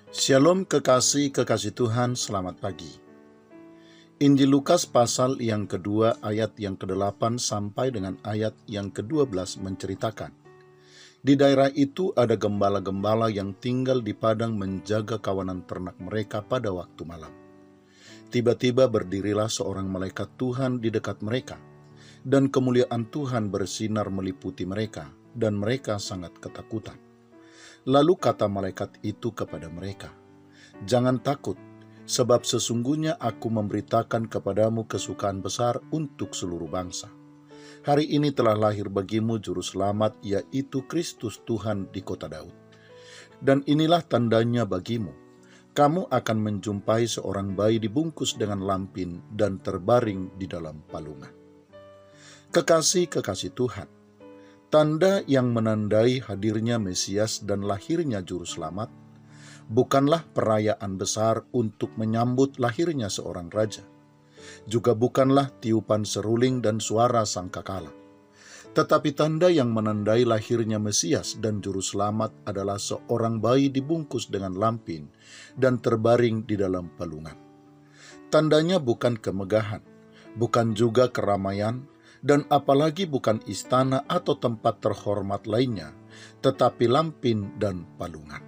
Shalom kekasih Tuhan, selamat pagi. Injil Lukas pasal yang kedua ayat yang ke-8 sampai dengan ayat yang ke-12 menceritakan. Di daerah itu ada gembala-gembala yang tinggal di padang menjaga kawanan ternak mereka pada waktu malam. Tiba-tiba berdirilah seorang malaikat Tuhan di dekat mereka, dan kemuliaan Tuhan bersinar meliputi mereka, dan mereka sangat ketakutan. Lalu kata malaikat itu kepada mereka, "Jangan takut, sebab sesungguhnya aku memberitakan kepadamu kesukaan besar untuk seluruh bangsa. Hari ini telah lahir bagimu juru selamat, yaitu Kristus Tuhan di kota Daud. Dan inilah tandanya bagimu, kamu akan menjumpai seorang bayi dibungkus dengan lampin dan terbaring di dalam palungan." Kekasih Tuhan, tanda yang menandai hadirnya Mesias dan lahirnya Juru Selamat bukanlah perayaan besar untuk menyambut lahirnya seorang raja, juga bukanlah tiupan seruling dan suara sangkakala. Tetapi tanda yang menandai lahirnya Mesias dan Juru Selamat adalah seorang bayi dibungkus dengan lampin dan terbaring di dalam palungan. Tandanya bukan kemegahan, bukan juga keramaian, dan apalagi bukan istana atau tempat terhormat lainnya, tetapi lampin dan palungan.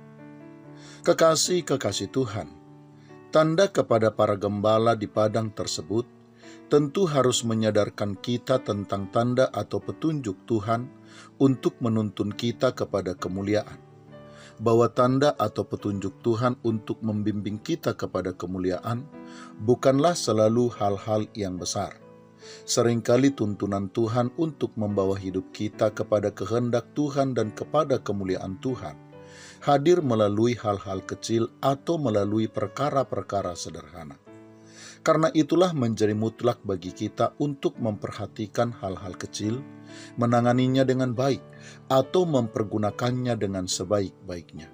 Kekasih Tuhan, tanda kepada para gembala di padang tersebut tentu harus menyadarkan kita tentang tanda atau petunjuk Tuhan untuk menuntun kita kepada kemuliaan. Bahwa tanda atau petunjuk Tuhan untuk membimbing kita kepada kemuliaan bukanlah selalu hal-hal yang besar. Seringkali tuntunan Tuhan untuk membawa hidup kita kepada kehendak Tuhan dan kepada kemuliaan Tuhan hadir melalui hal-hal kecil atau melalui perkara-perkara sederhana. Karena itulah menjadi mutlak bagi kita untuk memperhatikan hal-hal kecil, menanganinya dengan baik, atau mempergunakannya dengan sebaik-baiknya.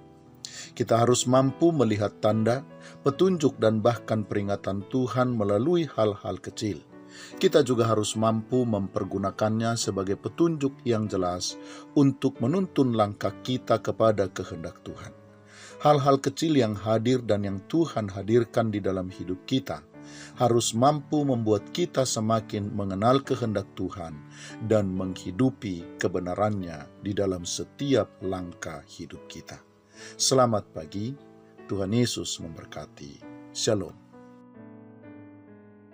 Kita harus mampu melihat tanda, petunjuk, dan bahkan peringatan Tuhan melalui hal-hal kecil. Kita juga harus mampu mempergunakannya sebagai petunjuk yang jelas untuk menuntun langkah kita kepada kehendak Tuhan. Hal-hal kecil yang hadir dan yang Tuhan hadirkan di dalam hidup kita harus mampu membuat kita semakin mengenal kehendak Tuhan dan menghidupi kebenarannya di dalam setiap langkah hidup kita. Selamat pagi, Tuhan Yesus memberkati. Shalom.